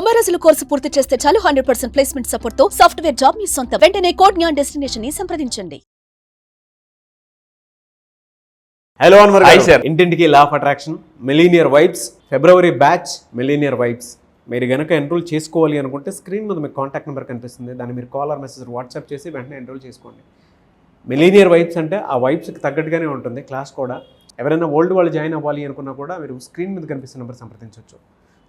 90 రోజుల కోర్సు పూర్తి చేస్తే చాలు 100% ప్లేస్మెంట్ సపోర్ట్ తో సాఫ్ట్వేర్ జాబ్ మీ సొంతం. వెంటనే కోడ్ జ్ఞాన్ డెస్టినేషన్ ని సంప్రదించండి. హలో అన్వర్ గారు, సార్ ఇంటింటికి law of attraction millionaire vibes February batch millionaire vibes మీరు కనుక ఎన్రోల్ చేసుకోవాలి అనుకుంటే స్క్రీన్ మీద మీకు కాంటాక్ట్ నెంబర్ కనిపిస్తుంది. దాన్ని మీరు కాల్ ఆర్ మెసేజ్ వాట్సాప్ చేసి వెంటనే ఎన్రోల్ చేసుకోండి. మిలీనియర్ వైబ్స్ అంటే ఆ వైబ్స్కి తగ్గట్టుగానే ఉంటుంది క్లాస్ కూడా. ఎవరైనా ఓల్డ్ వాళ్ళు జాయిన్ అవ్వాలి అనుకున్నా కూడా మీరు స్క్రీన్ మీద కనిపిస్తున్న నెంబర్ సంప్రదించవచ్చు.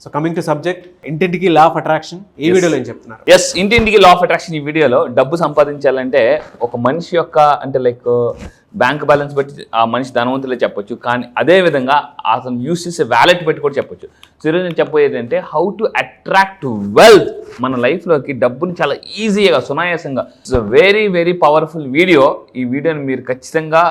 సో కమింగ్ టు సబ్జెక్ట్, ఇంటింటికి లా ఆఫ్ అట్రాక్షన్ ఈ వీడియోలో ఏం చెప్తున్నారు? ఎస్, ఇంటింటికి లా ఆఫ్ అట్రాక్షన్ ఈ వీడియోలో డబ్బు సంపాదించాలంటే ఒక మనిషి యొక్క అంటే లైక్ బ్యాంక్ బ్యాలెన్స్ బట్టి ఆ మనిషి ధనవంతులే చెప్పొచ్చు, కానీ అదే విధంగా అతను యూస్ చేసే వ్యాలెట్ బట్టి కూడా చెప్పొచ్చు. సో ఈరోజు నేను చెప్పబోయేది అంటే హౌ టు అట్రాక్ట్ వెల్త్. మన లైఫ్లోకి డబ్బుని చాలా ఈజీగా సునాయాసంగా. It's very very powerful video. ఈ వీడియోని మీరు ఖచ్చితంగా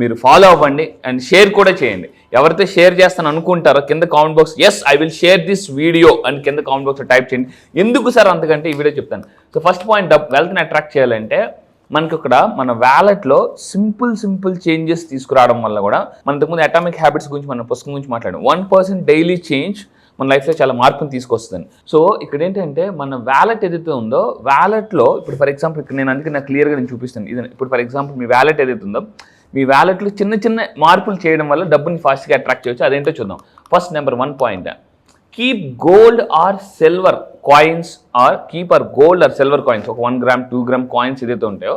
మీరు ఫాలో అవ్వండి అండ్ షేర్ కూడా చేయండి. ఎవరైతే షేర్ చేస్తాను అనుకుంటారో కింద comment box yes I will share this video అని కింద కామెంట్ బాక్స్లో టైప్ చేయండి. ఎందుకు సార్ అంతకంటే ఈ వీడియో చెప్తాను. సో ఫస్ట్ పాయింట్, వెల్త్ని అట్రాక్ట్ చేయాలంటే మనకి ఇక్కడ మన వ్యాలెట్లో సింపుల్ చేంజెస్ తీసుకురావడం వల్ల కూడా మన ఇంతకుముందు అటామిక్ హ్యాబిట్స్ గురించి మన పుస్తకం గురించి మాట్లాడాం. 1% డైలీ చేంజ్ మన లైఫ్లో చాలా మార్పుని తీసుకొస్తుంది. సో ఇక్కడ ఏంటంటే మన వ్యాలెట్ ఏదైతే ఉందో వ్యాలెట్లో ఇప్పుడు ఫర్ ఎగ్జాంపుల్ ఇక్కడ నేను అందుకే నాకు క్లియర్గా నేను చూపిస్తాను. ఇది ఇప్పుడు ఫర్ ఎగ్జాంపుల్ మీ వ్యాలెట్ ఏదైతే ఉందో మీ వ్యాలెట్లో చిన్న మార్పులు చేయడం వల్ల డబ్బుని ఫాస్ట్గా అట్రాక్ట్ చేయవచ్చు. అదేంటో చూద్దాం. First number 1 point, keep gold or silver coins or keep or gold or silver coins. ఒక 1 గ్రామ్ 2 గ్రామ్ కాయిన్స్ ఏదైతే ఉంటాయో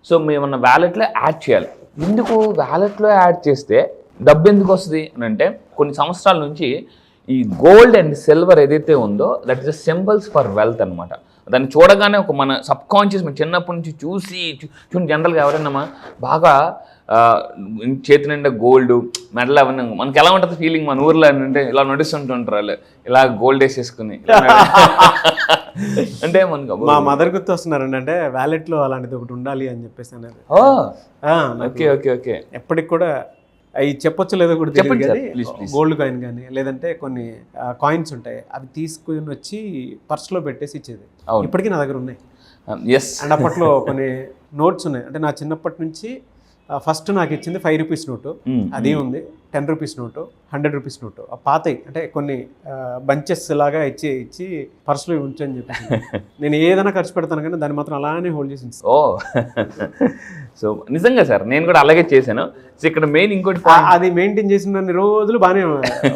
సో మేము మన వ్యాలెట్లో యాడ్ చేయాలి. ఎందుకు వ్యాలెట్లో యాడ్ చేస్తే డబ్బు ఎందుకు వస్తుంది అని అంటే కొన్ని సంవత్సరాల నుంచి ఈ గోల్డ్ అండ్ సిల్వర్ ఏదైతే ఉందో that is the symbols for wealth అనమాట. దాన్ని చూడగానే ఒక మన సబ్ కాన్షియస్ మన చిన్నప్పటి నుంచి చూసి జనరల్గా ఎవరైనా బాగా చేతి నిండా గోల్డ్ మెడల్ అవన్నీ మనకి ఎలా ఉంటుంది ఫీలింగ్? మన ఊర్లో అంటే ఇలా నడుస్తుంటుంటారు వాళ్ళు ఇలా గోల్డ్ వేసేసుకుని అంటే మనకు మా మదర్ గుర్తు వస్తున్నారండి. అంటే వ్యాలెట్లో అలాంటిది ఒకటి ఉండాలి అని చెప్పేసి అనేది. ఓకే ఓకే ఓకే ఎప్పటికి కూడా అవి చెప్పొచ్చు లేదో కూడా తెలియదు కానీ గోల్డ్ కాయిన్ కానీ లేదంటే కొన్ని కాయిన్స్ ఉంటాయి అవి తీసుకుని వచ్చి పర్స్లో పెట్టేసి ఇచ్చేది. ఇప్పటికీ నా దగ్గర ఉన్నాయి. ఎస్, అండ్ అప్పట్లో కొన్ని నోట్స్ ఉన్నాయి. అంటే నా చిన్నప్పటి నుంచి ఫస్ట్ నాకు ఇచ్చింది 5 రూపీస్ నోటు, అది ఉంది. 10 రూపీస్ నోటు, 100 రూపీస్ నోటు, ఆ పాతయి అంటే కొన్ని బంచెస్ లాగా ఇచ్చి పర్సులో ఉంచని చెప్పి నేను ఏదైనా ఖర్చు పెడతాను కానీ దాన్ని మాత్రం అలానే హోల్డ్ చేసి. ఓ సో నిజంగా సార్ నేను కూడా అలాగే చేశాను. సో ఇక్కడ మెయిన్ ఇంకోటి అది మెయింటైన్ చేసిన రోజులు బాగానే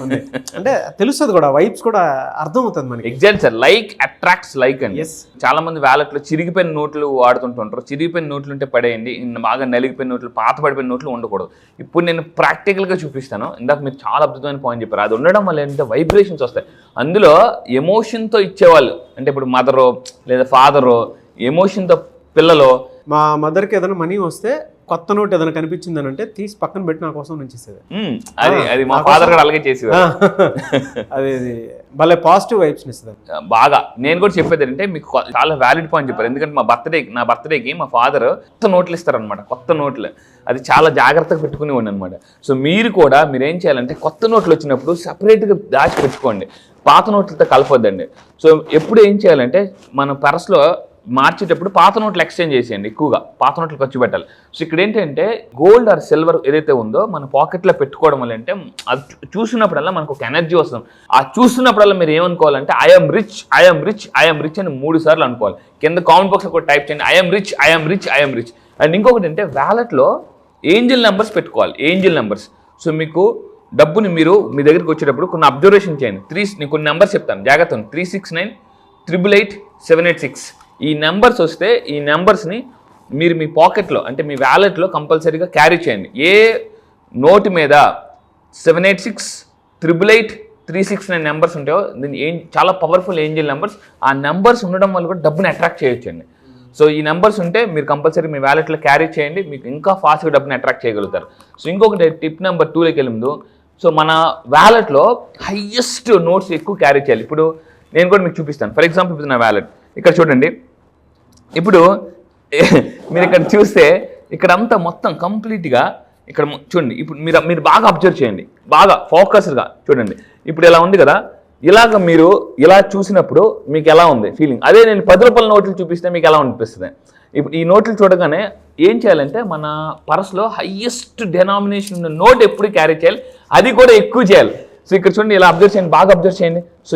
ఉంది. అంటే తెలుస్తుంది కూడా, వైబ్స్ కూడా అర్థం అవుతుంది మనకి. Exact sir, like attracts like అండి. చాలా మంది వ్యాలెట్లో చిరిగిపోయిన నోట్లు వాడుతుంటుంటారు. చిరిగిపోయిన నోట్లు ఉంటే పడేయండి, బాగా నలిగిపోయిన నోట్లు పాత పడిపోయిన నోట్లు ఉండకూడదు. ఇప్పుడు నేను ప్రాక్టికల్గా చూపిస్తాను. ఇందాక మీరు చాలా అద్భుతమైన పాయింట్ చెప్పారు. అది ఉండడం వల్ల ఏంటంటే వైబ్రేషన్స్ వస్తాయి. అందులో ఎమోషన్తో ఇచ్చేవాళ్ళు అంటే ఇప్పుడు మదరో లేదా ఫాదరో, ఎమోషన్తో పిల్లలు. మా మదర్కి ఏదైనా మనీ వస్తే కొత్త నోట్ ఏదైనా కనిపించిందని అంటే తీసి పక్కన పెట్టి నా కోసం ఉంచేసేది. అది మా ఫాదర్ కూడా అలాగే చేసేవారు. అది భలే పాజిటివ్ వైబ్స్ ఇస్తుంది బాగా. నేను కూడా చెప్పేది అంటే మీకు చాలా వ్యాలిడ్ పాయింట్ చెప్పారు. ఎందుకంటే నా బర్త్డేకి మా ఫాదర్ కొత్త నోట్లు ఇస్తారనమాట. కొత్త నోట్లు అది చాలా జాగ్రత్తగా పెట్టుకునేవాడిని అనమాట. సో మీరు కూడా మీరేం చేయాలంటే కొత్త నోట్లు వచ్చినప్పుడు సపరేట్గా దాచి పెట్టుకోండి, పాత నోట్లతో కలపొద్దండి. సో ఎప్పుడు ఏం చేయాలంటే మన పర్స్లో మార్చేటప్పుడు పాత నోట్లు ఎక్స్చేంజ్ చేసేయండి. ఎక్కువగా పాత నోట్లు ఖర్చు పెట్టాలి. సో ఇక్కడ ఏంటంటే గోల్డ్ ఆర్ సిల్వర్ ఏదైతే ఉందో మన పాకెట్లో పెట్టుకోవడం వల్ల అంటే అది చూసినప్పుడల్లా మనకు ఒక ఎనర్జీ వస్తుంది. ఆ చూస్తున్నప్పుడల్లా మీరు ఏమనుకోవాలంటే I'm rich I'm rich I'm rich అని 3 సార్లు అనుకోవాలి. కింద కామెంట్ బాక్స్లో కూడా టైప్ చేయండి I'm rich I'm rich I'm rich. And ఇంకొకటి అంటే వ్యాలెట్లో ఏంజిల్ నెంబర్స్ పెట్టుకోవాలి. Angel numbers. సో మీకు డబ్బుని మీరు మీ దగ్గరికి వచ్చేటప్పుడు కొన్ని అబ్జర్వేషన్ చేయండి. నేను కొన్ని నెంబర్స్ చెప్తాను జాగ్రత్త. 369 888 786 ఈ నెంబర్స్ వస్తే ఈ నెంబర్స్ని మీరు మీ పాకెట్లో అంటే మీ వ్యాలెట్లో కంపల్సరీగా క్యారీ చేయండి. ఏ నోటు మీద 786 888 369 నెంబర్స్ ఉంటాయో దీన్ని చాలా పవర్ఫుల్ ఏంజిల్ నెంబర్స్. ఆ నెంబర్స్ ఉండడం వల్ల కూడా డబ్బుని అట్రాక్ట్ చేయొచ్చండి. సో ఈ నెంబర్స్ ఉంటే మీరు కంపల్సరీ మీ వ్యాలెట్లో క్యారీ చేయండి, మీకు ఇంకా ఫాస్ట్గా డబ్బుని అట్రాక్ట్ చేయగలుగుతారు. సో ఇంకొకటి టిప్ నెంబర్ 2లోకి వెళ్ళిందో సో మన వ్యాలెట్లో హైయెస్ట్ నోట్స్ ఎక్కువ క్యారీ చేయాలి. ఇప్పుడు నేను కూడా మీకు చూపిస్తాను. ఫర్ ఎగ్జాంపుల్ ఇప్పుడు నా వ్యాలెట్ ఇక్కడ చూడండి. ఇప్పుడు మీరు ఇక్కడ చూస్తే ఇక్కడ అంతా మొత్తం కంప్లీట్గా ఇక్కడ చూడండి. ఇప్పుడు మీరు బాగా అబ్జర్వ్ చేయండి, బాగా ఫోకస్డ్గా చూడండి. ఇప్పుడు ఇలా ఉంది కదా, ఇలాగ మీరు ఇలా చూసినప్పుడు మీకు ఎలా ఉంది ఫీలింగ్? అదే నేను 10 రూపాయల నోట్లు చూపిస్తే మీకు ఎలా అనిపిస్తుంది? ఇప్పుడు ఈ నోట్లు చూడగానే ఏం చేయాలంటే మన పర్స్లో హైయెస్ట్ డెనామినేషన్ ఉన్న నోట్ ఎప్పుడు క్యారీ చేయాలి, అది కూడా ఎక్కువ చేయాలి. సో ఇక్కడ చూడండి, ఇలా అబ్జర్వ్ చేయండి, బాగా అబ్జర్వ్ చేయండి. సో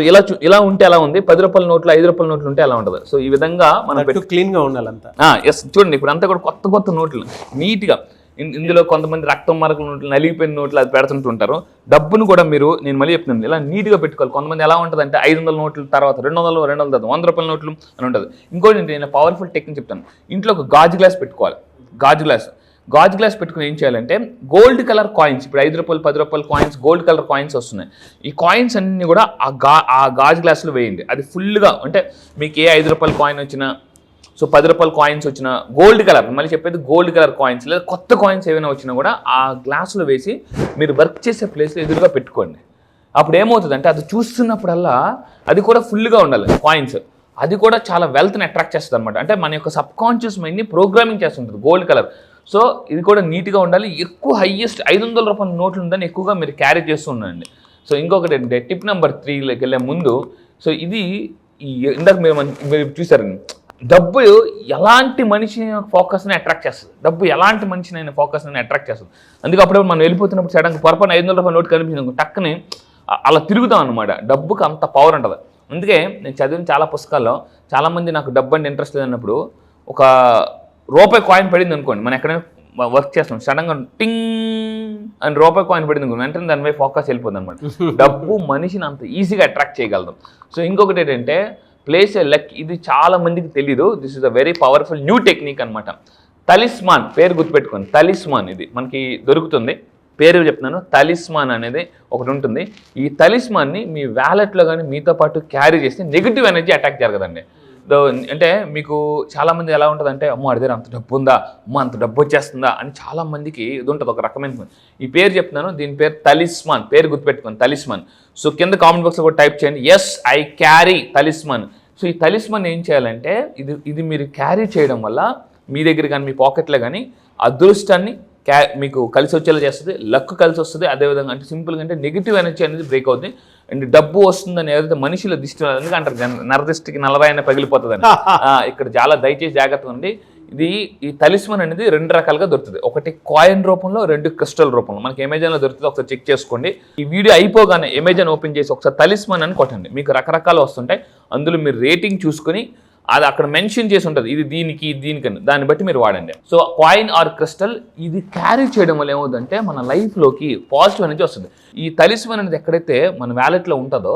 ఇలా ఉంటే ఎలా ఉంది, 10 రూపాయల నోట్లు 5 రూపాయల నోట్లు ఉంటే ఎలా ఉంటుంది. సో ఈ విధంగా మనం క్లీన్ గా ఉండాలంతా. ఎస్, చూడండి ఇప్పుడు అంతా కూడా కొత్త నోట్లు నీట్గా. ఇందులో కొంతమంది రక్తం మరకల నోట్లు, నలిగిపోయిన నోట్లు అది పెడుతుంటుంటారు. డబ్బును కూడా నేను మళ్ళీ చెప్తున్నాను, ఇలా నీట్గా పెట్టుకోవాలి. కొంతమంది ఎలా ఉంటుంది అంటే 500 నోట్లు తర్వాత 200 తర్వాత 100 రూపాయల నోట్లు అని ఉంటుంది. ఇంకోటి నేను పవర్ఫుల్ టెక్నిక్ చెప్తాను. ఇంట్లో ఒక గాజు గ్లాస్ పెట్టుకోవాలి. గాజు గ్లాస్ పెట్టుకుని ఏం చేయాలంటే గోల్డ్ కలర్ కాయిన్స్, ఇప్పుడు 5 రూపాయలు 10 రూపాయల కాయిన్స్, గోల్డ్ కలర్ కాయిన్స్ వస్తున్నాయి. ఈ కాయిన్స్ అన్ని కూడా ఆ గాజు గ్లాసులో వేయండి. అది ఫుల్గా అంటే మీకు ఏ 5 రూపాయల కాయిన్ వచ్చినా, సో 10 రూపాయల కాయిన్స్ వచ్చిన గోల్డ్ కలర్, మళ్ళీ చెప్పేది గోల్డ్ కలర్ కాయిన్స్ లేదా కొత్త కాయిన్స్ ఏమైనా వచ్చినా కూడా ఆ గ్లాసులో వేసి మీరు వర్క్ చేసే ప్లేస్లో ఎదురుగా పెట్టుకోండి. అప్పుడు ఏమవుతుందంటే అది చూస్తున్నప్పుడల్లా అది కూడా ఫుల్గా ఉండాలి కాయిన్స్. అది కూడా చాలా వెల్త్ని అట్రాక్ట్ చేస్తుంది అనమాట. అంటే మన యొక్క సబ్ కాన్షియస్ మైండ్ని ప్రోగ్రామింగ్ చేస్తుంటుంది గోల్డ్ కలర్. సో ఇది కూడా నీట్గా ఉండాలి. ఎక్కువ హైయెస్ట్ 500 రూపాయల నోట్లు ఉందని ఎక్కువగా మీరు క్యారీ చేస్తూ ఉండండి. సో ఇంకొకటి ఏంటంటే టిప్ నెంబర్ 3లోకి వెళ్ళే ముందు, సో ఇది ఇందాక మీరు చూసారండి, డబ్బు ఎలాంటి మనిషిని ఫోకస్ని అట్రాక్ట్ చేస్తుంది. డబ్బు ఎలాంటి మనిషిని ఫోకస్ని అట్రాక్ట్ చేస్తుంది. అందుకే అప్పుడప్పుడు మనం వెళ్ళిపోతున్నప్పుడు సడన్గా పొరపాటున 500 రూపాయల నోటు కనిపించింది టక్కని అలా తిరుగుతాం అనమాట. డబ్బుకి అంత పవర్ ఉంటుంది. అందుకే నేను చదివిన చాలా పుస్తకాల్లో చాలామంది నాకు డబ్బు అంటే ఇంట్రెస్ట్ లేదన్నప్పుడు ఒక రూపాయి కాయిన్ పడింది అనుకోండి, మనం ఎక్కడైనా వర్క్ చేస్తాం, సడన్గా టింగ్ అని రూపాయి కాయిన్ పడింది అనుకోండి, వెంటనే దానిపై ఫోకస్ వెళ్ళిపోతుంది అనమాట. డబ్బు మనిషిని అంత ఈజీగా అట్రాక్ట్ చేయగలుగుతాం. సో ఇంకొకటి ఏంటంటే ప్లేస్ ఏ లక్. ఇది చాలా మందికి తెలీదు. This is a very powerful new technique అనమాట. తలిస్మాన్, పేరు గుర్తుపెట్టుకోండి, తలిస్మాన్. ఇది మనకి దొరుకుతుంది, పేరు చెప్తున్నాను, తలిస్మాన్ అనేది ఒకటి ఉంటుంది. ఈ తలిస్మాన్ని మీ వ్యాలెట్లో కానీ మీతో పాటు క్యారీ చేస్తే నెగిటివ్ ఎనర్జీ అటాక్ జరగదండి. అంటే మీకు చాలామంది ఎలా ఉంటుందంటే, అమ్మో అడిదే అంత డబ్బు ఉందా, అమ్మ అంత డబ్బు వచ్చేస్తుందా అని చాలామందికి ఇది ఉంటుంది, ఒక రకమైన. ఈ పేరు చెప్తున్నాను, దీని పేరు తలిస్మాన్. పేరు గుర్తుపెట్టుకోండి, తలిస్మాన్. సో కింద కామెంట్ బాక్స్లో కూడా టైప్ చేయండి, ఎస్ ఐ క్యారీ తలిస్మాన్. సో ఈ తలిస్మాన్ ఏం చేయాలంటే ఇది మీరు క్యారీ చేయడం వల్ల మీ దగ్గర కానీ మీ పాకెట్లో కానీ అదృష్టాన్ని మీకు కలిసి వచ్చేలా చేస్తుంది, లక్ కలిసి వస్తుంది. అదేవిధంగా అంటే సింపుల్గా అంటే నెగిటివ్ ఎనర్జీ అనేది బ్రేక్ అవుతుంది అండ్ డబ్బు వస్తుందని ఏదైతే మనిషిలో దిష్టి ఎందుకంటే అంటారు, నరదిష్టికి నల్లరాయన పగిలిపోతుందని. ఇక్కడ చాలా దయచేసి జాగ్రత్తగా ఉంది. ఈ తలిస్మాన్ అనేది 2 రకాలుగా దొరుకుతుంది. ఒకటి కాయిన్ రూపంలో, 2 క్రిస్టల్ రూపంలో. మనకి అమెజాన్లో దొరుకుతుంది, ఒకసారి చెక్ చేసుకోండి. ఈ వీడియో అయిపోగానే అమెజాన్ ఓపెన్ చేసి ఒకసారి తలిస్మాన్ అని కొట్టండి, మీకు రకరకాలు వస్తుంటాయి. అందులో మీరు రేటింగ్ చూసుకొని అది అక్కడ మెన్షన్ చేసి ఉంటుంది, ఇది దీనికని, దాన్ని బట్టి మీరు వాడండి. సో కాయిన్ ఆర్ క్రిస్టల్ ఇది క్యారీ చేయడం వల్ల ఏమవుతుందంటే మన లైఫ్లోకి పాజిటివ్ ఎనర్జీ వస్తుంది. ఈ తలిస్మాన్ అనేది ఎక్కడైతే మన వ్యాలెట్లో ఉంటుందో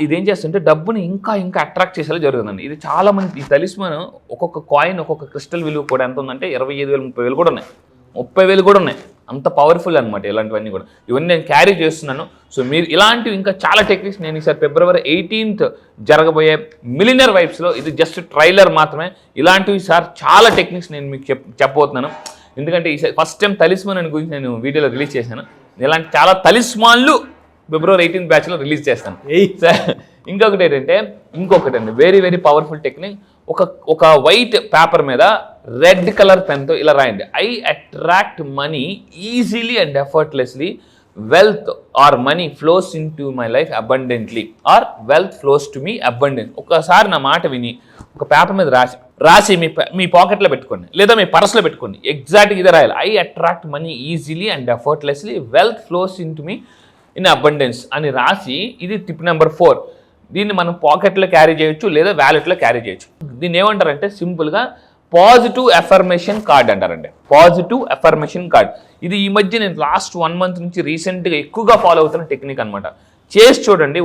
ఇదేం చేస్తుంటే డబ్బుని ఇంకా అట్రాక్ట్ చేసేలా జరుగుతుందండి. ఇది చాలా మంది ఈ తలిస్మాన్ ఒక్కొక్క కాయిన్ ఒక్కొక్క క్రిస్టల్ విలువ కూడా ఎంత ఉందంటే 25,000 30,000 కూడా ఉన్నాయి, 30,000 కూడా ఉన్నాయి. అంత పవర్ఫుల్ అనమాట ఇలాంటివన్నీ కూడా. ఇవన్నీ నేను క్యారీ చేస్తున్నాను. సో మీరు ఇలాంటివి ఇంకా చాలా టెక్నిక్స్ నేను ఈసారి February 18th జరగబోయే మిలియనర్ వైబ్స్లో, ఇది జస్ట్ ట్రైలర్ మాత్రమే. ఇలాంటివి సార్ చాలా టెక్నిక్స్ నేను మీకు చెప్పబోతున్నాను. ఎందుకంటే ఈసారి ఫస్ట్ టైం తలిస్మాన్ అని గురించి నేను వీడియోలో రిలీజ్ చేశాను. ఇలాంటి చాలా తలిస్మాన్లు February 18th బ్యాచ్లో రిలీజ్ చేస్తాను. ఇంకొకటి ఏంటంటే వెరీ వెరీ పవర్ఫుల్ టెక్నిక్. ఒక వైట్ పేపర్ మీద రెడ్ కలర్ పెన్తో ఇలా రాయండి, I attract money easily and effortlessly, wealth or money flows into my life abundantly, or wealth flows to me abundant. ఒకసారి నా మాట విని ఒక పేపర్ మీద రాసి మీ పాకెట్లో పెట్టుకోండి లేదా మీ పర్స్లో పెట్టుకోండి. ఎగ్జాక్ట్గా ఇదే రాయాలి, I attract money easily and effortlessly, wealth flows in to me in abundance అని రాసి, ఇది టిప్ నెంబర్ 4. దీన్ని మనం పాకెట్లో క్యారీ చేయొచ్చు లేదా వ్యాలెట్లో క్యారీ చేయొచ్చు. దీన్ని ఏమంటారంటే సింపుల్గా పాజిటివ్ ఎఫర్మేషన్ కార్డ్ అంటారండి. Positive affirmation card. ఇది ఈ మధ్య నేను లాస్ట్ 1 month నుంచి రీసెంట్గా ఎక్కువగా ఫాలో అవుతున్న టెక్నిక్ అనమాట. చేసి చూడండి,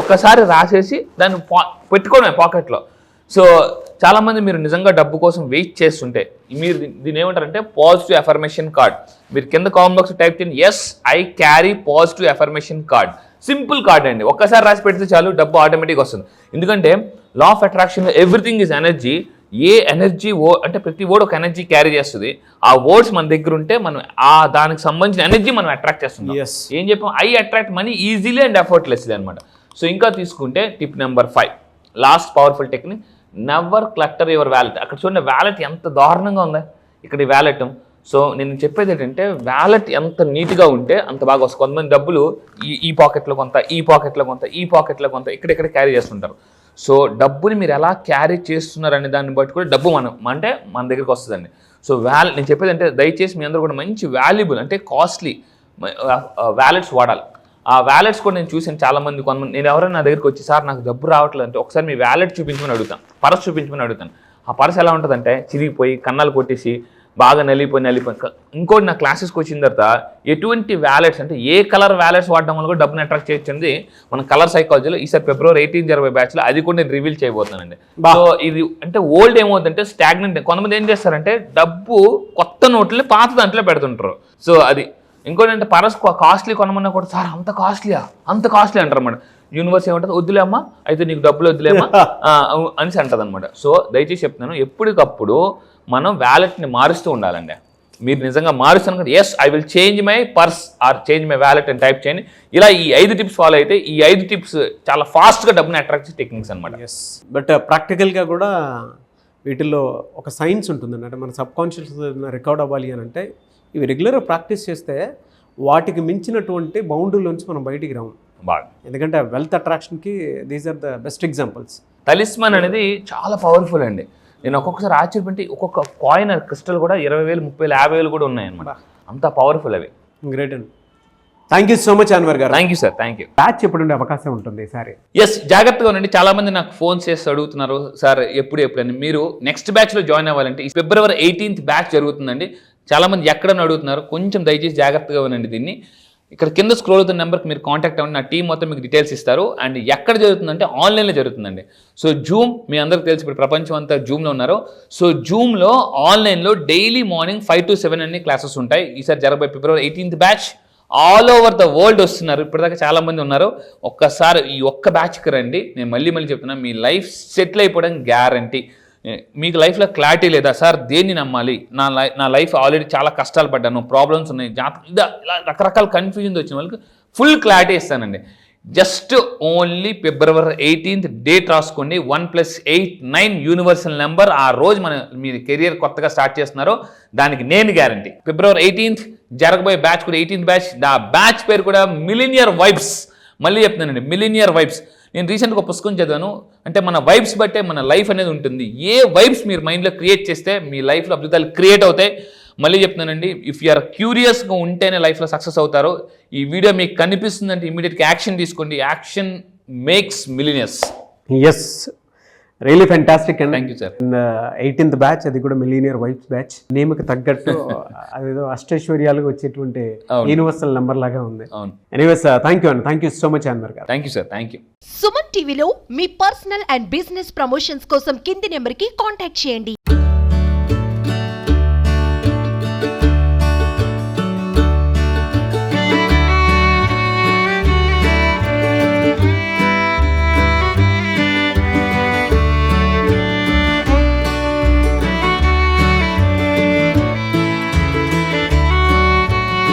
ఒక్కసారి రాసేసి దాన్ని పెట్టుకోవడమే పాకెట్లో. సో చాలామంది మీరు నిజంగా డబ్బు కోసం వెయిట్ చేస్తుంటే మీరు దీన్ని ఏమంటారంటే పాజిటివ్ ఎఫర్మేషన్ కార్డ్. మీరు కింద కామెంట్ బాక్స్ టైప్ చేయండి, yes I carry positive affirmation card. Simple card అండి, ఒక్కసారి రాసి పెడితే చాలు, డబ్బు ఆటోమేటిక్గా వస్తుంది. ఎందుకంటే లా ఆఫ్ అట్రాక్షన్లో ఎవ్రీథింగ్ ఈజ్ ఎనర్జీ. ఏ ఎనర్జీ అంటే ప్రతి వర్డ్ ఒక ఎనర్జీ క్యారీ చేస్తుంది. ఆ వర్డ్స్ మన దగ్గర ఉంటే మనం దానికి సంబంధించిన ఎనర్జీ మనం అట్రాక్ట్ చేస్తుంది. ఏం చెప్పాం, I attract money easily and effortlessly అనమాట. సో ఇంకా తీసుకుంటే tip number 5, last powerful technique, never clutter your wallet. అక్కడ చూడండి వ్యాలెట్ ఎంత దారుణంగా ఉందా, ఇక్కడ ఈ వ్యాలెట్. సో నేను చెప్పేది ఏంటంటే వ్యాలెట్ ఎంత నీట్గా ఉంటే అంత బాగా వస్తుంది. కొంతమంది డబ్బులు ఈ పాకెట్లో కొంత, ఈ పాకెట్లో కొంత, ఈ పాకెట్లో కొంత, ఇక్కడెక్కడ క్యారీ చేస్తుంటారు. సో డబ్బుని మీరు ఎలా క్యారీ చేస్తున్నారు అనే దాన్ని బట్టి కూడా డబ్బు అంటే మన దగ్గరికి వస్తుందండి. సో నేను చెప్పేది అంటే దయచేసి మీ అందరూ కూడా మంచి వాల్యుబుల్ అంటే కాస్ట్లీ వ్యాలెట్స్ వాడాలి. ఆ వ్యాలెట్స్ కూడా నేను చూసాను చాలా మంది, కొంతమంది నేను ఎవరైనా నా దగ్గరికి వచ్చి సార్ నాకు డబ్బు రావట్లేదు అంటే ఒకసారి మీ వ్యాలెట్ చూపించమని అడుగుతాను, పర్స్ చూపించమని అడుగుతాను. ఆ పర్స్ ఎలా ఉంటుందంటే చిరిగిపోయి కన్నాలు కొట్టేసి బాగా నలిగిపోయి ఇంకోటి నా క్లాసెస్కి వచ్చిన తర్వాత ఎటువంటి వ్యాలెట్స్ అంటే ఏ కలర్ వ్యాలెట్స్ వాడడం వల్ల కూడా డబ్బుని అట్రాక్ట్ చేయొచ్చింది మన కలర్ సైకాలజీలో ఈసారి ఫిబ్రవరి 18 జరిగే బ్యాచ్లో అది కూడా నేను రివీల్ చేయబోతున్నానండి. సో ఇది అంటే ఓల్డ్ ఏమవుతుందంటే స్టాగ్నెంట్, కొంతమంది ఏం చేస్తారంటే డబ్బు కొత్త నోట్లని పాత దాంట్లో పెడుతుంటారు. సో అది ఇంకోటి అంటే పరస్ కాస్ట్లీ కొనమన్నా కూడా సార్ అంత కాస్ట్లీ అంటారు అన్నమాట. యూనివర్స్ ఏమంటుంది వద్దులేమ్మా అయితే నీకు డబ్బులు వద్దులేమ్మా అనేసి అంటుంది అనమాట. సో దయచేసి చెప్తున్నాను ఎప్పటికప్పుడు మనం వ్యాలెట్ని మారుస్తూ ఉండాలండి. మీరు నిజంగా మారుస్తాను కదా yes I will change my purse or change my wallet అని టైప్ చేయండి. ఇలా ఈ 5 టిప్స్ ఫాలో అయితే ఈ 5 టిప్స్ చాలా ఫాస్ట్గా డబ్బుని అట్రాక్ట్ చేసే టెక్నిక్స్ అనమాట. ఎస్ బట్ ప్రాక్టికల్గా కూడా వీటిల్లో ఒక సైన్స్ ఉంటుందండి. అంటే మన సబ్ కాన్షియస్ రికార్డ్ అవ్వాలి అని అంటే ఇవి రెగ్యులర్గా ప్రాక్టీస్ చేస్తే వాటికి మించినటువంటి బౌండరీలోంచి మనం బయటికి రాము బాగా. ఎందుకంటే వెల్త్ అట్రాక్షన్కి these are the best examples. Talisman అనేది చాలా పవర్ఫుల్ అండి. నేను ఒక్కొక్కసారి ఆశ్చర్యపడి ఒక్కొక్క కాయిన్ క్రిస్టల్ కూడా 20,000, 30,000, 50,000 కూడా ఉన్నాయన్నమాట. అంత పవర్ఫుల్ అవి. గ్రేట్ అండి. Thank you so much Anwar గారు. Thank you sir, thank you. Batch ఎప్పుడు ఉండే అవకాశం ఉంటుంది ఈసారి? ఎస్ జాగ్రత్తగా ఉండండి. చాలా మంది నాకు ఫోన్ చేసి అడుగుతున్నారు సార్ ఎప్పుడని. మీరు నెక్స్ట్ బ్యాచ్లో జాయిన్ అవ్వాలంటే ఈ ఫిబ్రవరి 18th బ్యాచ్ జరుగుతుందండి. చాలా మంది ఎక్కడని అడుగుతున్నారు, కొంచెం దయచేసి జాగ్రత్తగా ఉండండి. దీన్ని ఇక్కడ కింద స్క్రోల్ అవుతున్న నెంబర్కి మీరు కాంటాక్ట్ అవ్వండి, నా టీం మొత్తం మీకు డీటెయిల్స్ ఇస్తారు. అండ్ ఎక్కడ జరుగుతుందంటే ఆన్లైన్లో జరుగుతుందండి. సో జూమ్ మీ అందరికి తెలిసి ఇప్పుడు ప్రపంచం అంతా జూమ్లో ఉన్నారు. సో జూమ్లో ఆన్లైన్లో డైలీ మార్నింగ్ 5 to 7 అన్ని క్లాసెస్ ఉంటాయి. ఈసారి జరగబోయే ఫిబ్రవరి 18th batch all over the world వస్తున్నారు. ఇప్పటిదాకా చాలా మంది ఉన్నారు. ఒక్కసారి ఈ ఒక్క బ్యాచ్కి రండి. నేను మళ్ళీ చెప్తున్నా, మీ లైఫ్ సెటిల్ అయిపోవడానికి గ్యారంటీ. మీకు లైఫ్లో క్లారిటీ లేదా సార్ దేన్ని నమ్మాలి, నా లైఫ్ ఆల్రెడీ చాలా కష్టాలు పడ్డాను, ప్రాబ్లమ్స్ ఉన్నాయి, ఇలా రకరకాల కన్ఫ్యూజన్ వచ్చిన వాళ్ళకి ఫుల్ క్లారిటీ ఇస్తానండి. జస్ట్ ఓన్లీ ఫిబ్రవరి 18th డేట్ రాసుకోండి. 1+8 9 యూనివర్సల్ నెంబర్. ఆ రోజు మీరు కెరియర్ కొత్తగా స్టార్ట్ చేస్తున్నారో దానికి నేను గ్యారంటీ. ఫిబ్రవరి 18th జరగబోయే బ్యాచ్ కూడా 18th బ్యాచ్. ఆ బ్యాచ్ పేరు కూడా మిలీనియర్ వైబ్స్. మళ్ళీ చెప్తున్నానండి, మిలీనియర్ వైబ్స్. నేను రీసెంట్గా ఒక పుస్తకం చదివాను. అంటే మన వైబ్స్ బట్టే మన లైఫ్ అనేది ఉంటుంది. ఏ వైబ్స్ మీరు మైండ్లో క్రియేట్ చేస్తే మీ లైఫ్లో అద్భుతాలు క్రియేట్ అవుతాయి. మళ్ళీ చెప్తున్నానండి, ఇఫ్ యు ఆర్ క్యూరియస్గా ఉంటేనే లైఫ్లో సక్సెస్ అవుతారు. ఈ వీడియో మీకు కనిపిస్తుందంటే ఇమీడియట్గా యాక్షన్ తీసుకోండి. Action makes millionaires. Yes really fantastic అండి. Thank you sir. 18th batch, అది కూడా మిలీనియర్ వైబ్స్ బ్యాచ్. నేమ్కి తగ్గట్టు అదేదో అష్టైశ్వర్యాలుగా వచ్చేటువంటి యూనివర్సల్ నెంబర్ లాగా ఉంది. అవును. ఎనీవేస్ థ్యాంక్ యూ అండి. Thank you so much Anwar గారు. Thank you sir, thank you. Suman టీవీలో మీ పర్సనల్ అండ్ బిజినెస్ ప్రమోషన్స్ కోసం కింది నెంబర్కి కాంటాక్ట్ చేయండి.